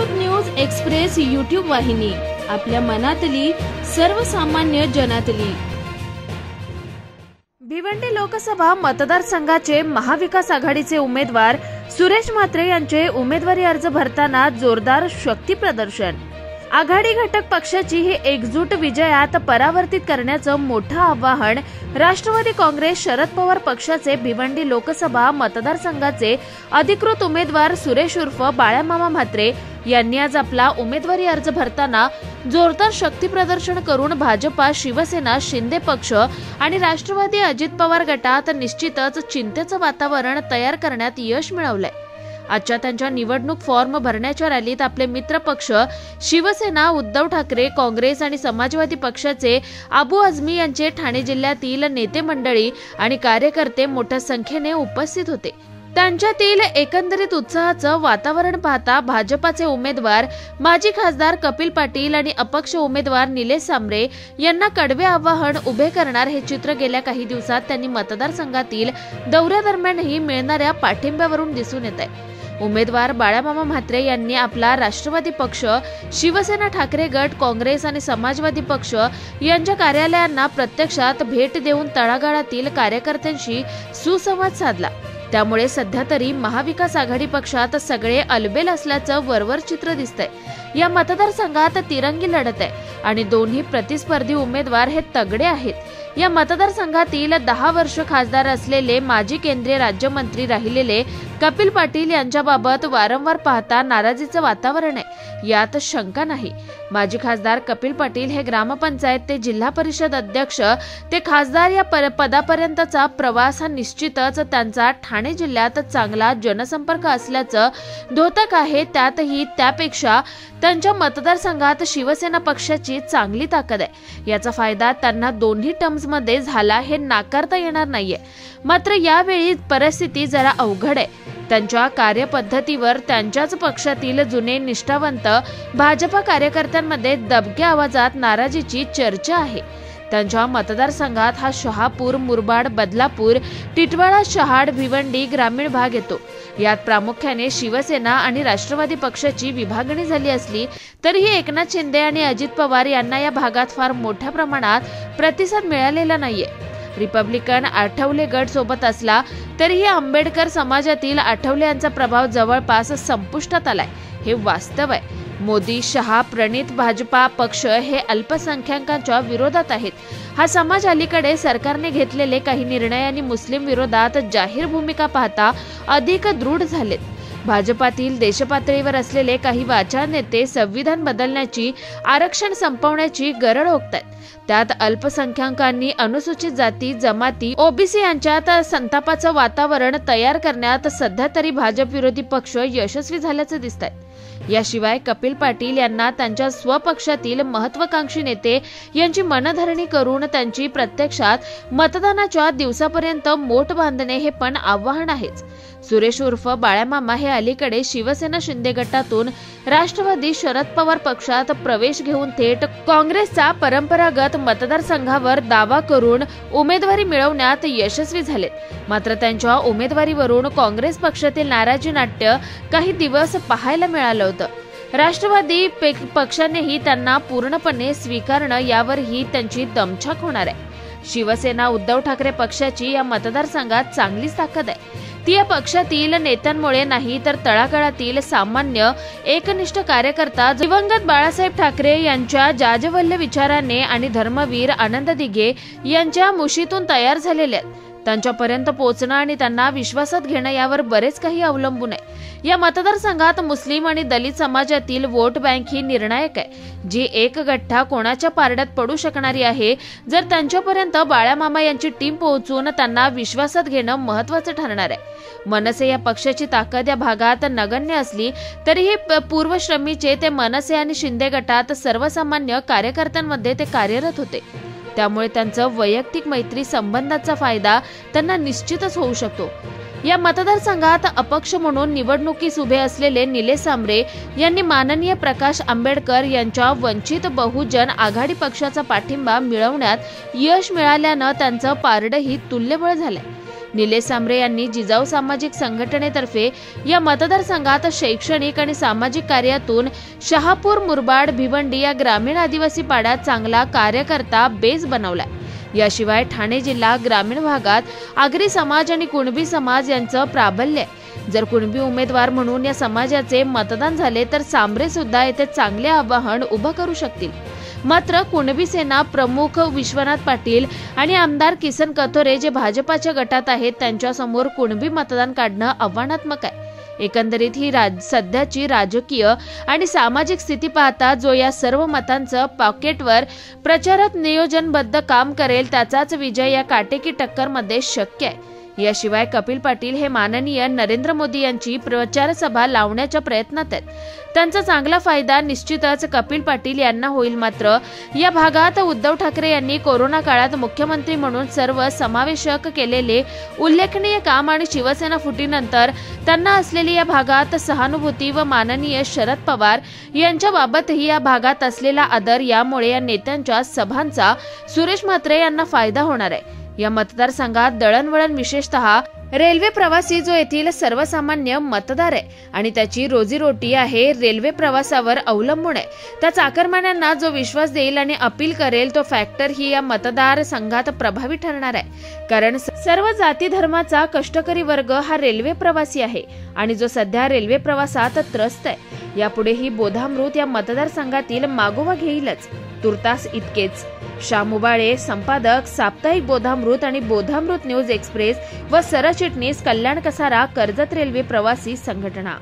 अमृत news express YouTube वाहिनी, आपल्या मनातली सर्वसामान्य जनातली। भिवंडी लोकसभा मतदारसंघाचे महाविकास आघाडीचे उमेदवार सुरेश म्हात्रे यांचे उमेदवारी अर्ज भरताना जोरदार शक्ती प्रदर्शन। आघाडी घटक पक्षाची ही एकजूट विजयात परावर्तित करण्याचं मोठं आवाहन राष्ट्रवादी काँग्रेस शरद पवार पक्षाचे भिवंडी लोकसभा मतदारसंघाचे अधिकृत उमेदवार सुरेश उर्फ बाळामामा म्हात्रे यांनी आज आपला उमेदवारी अर्ज भरताना जोरदार शक्ती प्रदर्शन करून भाजपा, शिवसेना, शिंदे पक्ष आणि राष्ट्रवादी अजित पवार गटात निश्चितच चिंतेचं वातावरण तयार करण्यात यश मिळवलंय। आजच्या त्यांच्या निवडणूक फॉर्म भरण्याच्या रॅलीत आपले मित्र पक्ष शिवसेना, उद्धव ठाकरे, काँग्रेस आणि समाजवादी पक्षाचे अबू आझमी यांचे ठाणे जिल्ह्यातील नेते मंडळी आणि कार्यकर्ते मोठ्या संख्येने उपस्थित होते। त्यांच्यातील एकंदरीत उत्साहाचं वातावरण पाहता भाजपाचे उमेदवार माजी खासदार कपिल पाटील आणि अपक्ष उमेदवार निलेश सांबरे यांना कडवे आव्हान उभे करणार हे चित्र गेल्या काही दिवसात त्यांनी मतदारसंघातील दौऱ्यादरम्यानही मिळणाऱ्या पाठिंब्यावरून दिसून येत आहे। उमेदवार बाळामामा म्हात्रे यांनी आपला राष्ट्रवादी पक्ष, शिवसेना, ठाकरे गट, काँग्रेस आणि समाजवादी पक्ष यांच्या कार्यालयांना प्रत्यक्षात भेट देऊन तळागाळातील कार्यकर्त्यांशी सुसंवाद साधला। त्यामुळे सध्या तरी महाविकास आघाडी पक्षात सगळे अलबेल असल्याचं वरवर चित्र दिसतंय। या मतदारसंघात तिरंगी लढत आहे आणि दोन्ही प्रतिस्पर्धी उमेदवार हे तगडे आहेत। या मतदारसंघातील 10 वर्ष खासदार असलेले माजी केंद्रीय राज्यमंत्री राहिलेले कपिल पाटील यांच्याबाबत वारंवार पाहता नाराजीचं वातावरण आहे, यात शंका नाही। माजी खासदार कपिल पाटील हे ग्रामपंचायत ते जिल्हा परिषद अध्यक्ष ते खासदार या पदापर्यंतचा प्रवास हा निश्चितच त्यांचा ठाणे जिल्ह्यात चांगला जनसंपर्क असल्याचं द्योतक आहे। त्यापेक्षा त्यांच्या मतदारसंघात शिवसेना पक्षाची चांगली ताकद आहे। याचा फायदा त्यांना दोन्ही टर्म्समध्ये झाला हे नाकारता येणार नाहीये। मात्र यावेळी परिस्थिती जरा अवघड आहे। त्यांच्या कार्यपद्धतीवर त्यांच्याच पक्षातील जुने निष्ठावंत भाजपा कार्यकर्त्यांमध्ये दबक्या आवाजात नाराजीची चर्चा आहे। त्यांच्या मतदारसंघात हा शहापूर, मुरबाड, बदलापूर, टिटवाळा, शहाड, भिवंडी ग्रामीण भाग येतो। यात प्रामुख्याने शिवसेना आणि राष्ट्रवादी पक्षाची विभागणी झाली असली तरीही एकनाथ शिंदे आणि अजित पवार यांना या भागात फार मोठ्या प्रमाणात प्रतिसाद मिळालेला नाहीये। रिपब्लिकन आठवले गट सोबत असला तरीही आंबेडकर समाजातील आठवले यांचा प्रभाव जवळपास संपुष्टात आलाय, हे वास्तव आहे। मोदी, शहा, प्रणित भाजपा पक्ष हे अल्पसंख्याकांच्या विरोधात आहेत। हा समाज अलीकडे सरकारने घेतलेले काही निर्णय आणि मुस्लिम विरोधात जाहीर भूमिका पाहता अधिक दृढ झालेत। भाजपातील देशपातळीवर असलेले काही वाचाळ नेते संविधान बदलण्याची, आरक्षण संपवण्याची गरड ओकतायत। त्यात अल्पसंख्याकांनी, अनुसूचित जाती, जमाती, ओबीसी यांच्यात संतापाचं वातावरण तयार करण्यात सध्या तरी भाजप विरोधी पक्ष यशस्वी झाल्याचं दिसतंय। याशिवाय कपिल पाटील यांना त्यांच्या स्वपक्षातील महत्वाकांक्षी नेते यांची मनधरणी करून त्यांची प्रत्यक्षात मतदानाच्या दिवसापर्यंत मोठ बांधणे हे पण आव्हान आहेच। सुरेश उर्फ बाळामामा हे अलीकडे शिवसेना, शिंदे गटातून राष्ट्रवादी, शरद पवार पक्षात प्रवेश घेऊन थेट काँग्रेसचा परंपरागत मतदारसंघावर दावा करून उमेदवारी मिळवण्यात यशस्वी झालेत। मात्र त्यांच्या उमेदवारीवरून काँग्रेस पक्षातील नाराजी नाट्य काही दिवस पाहायला मिळालं होतं। राष्ट्रवादी पक्षानेही त्यांना पूर्णपणे स्वीकारणं यावरही त्यांची दमछाक होणार आहे। शिवसेना, उद्धव ठाकरे पक्षाची या मतदारसंघात चांगलीच ताकद आहे। ती या पक्षातील नेत्यांमुळे नाही तर तळागाळातील सामान्य एकनिष्ठ कार्यकर्ता दिवंगत बाळासाहेब ठाकरे यांच्या जाज्वल्य विचाराने आणि धर्मवीर आनंद दिघे यांच्या मुशीतून तयार झालेले आहेत। त्यांच्यापर्यंत पोहोचणं आणि त्यांना विश्वासात घेणं यावर बरेच काही अवलंबून आहे। या मतदारसंघात मुस्लिम आणि दलित समाजातील वोट बँक ही निर्णायक आहे, जी एक गठ्ठा कोणाच्या पारड्यात पडू शकणारी आहे। जर त्यांच्यापर्यंत बाळामामा यांची टीम पोहोचून त्यांना विश्वासात घेणं महत्वाचं ठरणार आहे। मनसे या पक्षाची ताकद या भागात नगण्य असली तरीही पूर्वश्रमीचे ते मनसे आणि शिंदे गटात सर्वसामान्य कार्यकर्त्यांमध्ये ते कार्यरत होते। त्यामुळे त्यांचं वैयक्तिक मैत्री संबंधाचा फायदा त्यांना निश्चितच होऊ शकतो। या मतदारसंघात अपक्ष म्हणून निवडणुकीस उभे असलेले निलेश सांबरे यांनी माननीय प्रकाश आंबेडकर यांच्या वंचित बहुजन आघाडी पक्षाचा पाठिंबा मिळवण्यात यश मिळाल्यानं त्यांचं पारडंही तुल्यबळ झालंय। निलेश सांबरे यांनी जिजाऊ सामाजिक संघटनेतर्फे या मतदारसंघात शैक्षणिक आणि सामाजिक कार्यातून शहापूर, मुरबाड, भिवंडी या ग्रामीण आदिवासी पाड्यात चांगला कार्यकर्ता बेस बनवलाय। याशिवाय ठाणे जिल्हा ग्रामीण भागात आगरी समाज आणि कुणबी समाज यांचं प्राबल्य आहे। जर कुणबी उमेदवार म्हणून या समाजाचे मतदान झाले तर सांबरे सुद्धा येथे चांगले आव्हान उभं करू शकतील। मात्र कुणबी सेना प्रमुख विश्वनाथ पाटील आणि आमदार किसन कथोरे जे भाजपाच्या गटात आहेत त्यांच्यासमोर कुणबी मतदान काढणं आव्हानात्मक आहे। एकंदरीत ही सध्याची राजकीय आणि सामाजिक स्थिती पाहता जो या सर्व मतांचं पॉकेटवर प्रचारात नियोजनबद्ध काम करेल त्याचाच विजय या काटेकी टक्करमध्ये शक्य आहे। याशिवाय कपिल पाटील हे माननीय नरेंद्र मोदी यांची प्रचार सभा लावण्याच्या प्रयत्नात आहेत। त्यांचा चांगला फायदा निश्चितच कपिल पाटील यांना होईल। मात्र या भागात उद्धव ठाकरे यांनी कोरोना काळात मुख्यमंत्री म्हणून सर्व समावेशक केलेले उल्लेखनीय काम आणि शिवसेना फुटीनंतर त्यांना असलेली या भागात सहानुभूती व माननीय शरद पवार यांच्याबाबतही या भागात असलेला आदर यामुळे या नेत्यांच्या सभांचा सुरेश म्हात्रे यांना फायदा होणार आहे। या मतदारसंघात दळणवळण विशेषतः रेल्वे प्रवासी जो येथील सर्वसामान्य मतदार आहे आणि त्याची रोजीरोटी आहे रेल्वे प्रवासावर अवलंबून आहे, त्या चाकरमान्यांना जो विश्वास देईल आणि अपील करेल तो फॅक्टर ही या मतदारसंघात प्रभावी ठरणार आहे। कारण सर्व जाती धर्माचा कष्टकरी वर्ग हा रेल्वे प्रवासी आहे आणि जो सध्या रेल्वे प्रवासात त्रस्त आहे। यापुढेही बोधामृत या मतदारसंघातील मागोवा घेईलच। तुर्तास इतकेच। श्याम उबाळे, संपादक, साप्ताहिक बोधामृत आणि बोधामृत न्यूज एक्सप्रेस व सरचिटणीस कल्याण कसारा, कर्जत रेल्वे प्रवासी संघटना।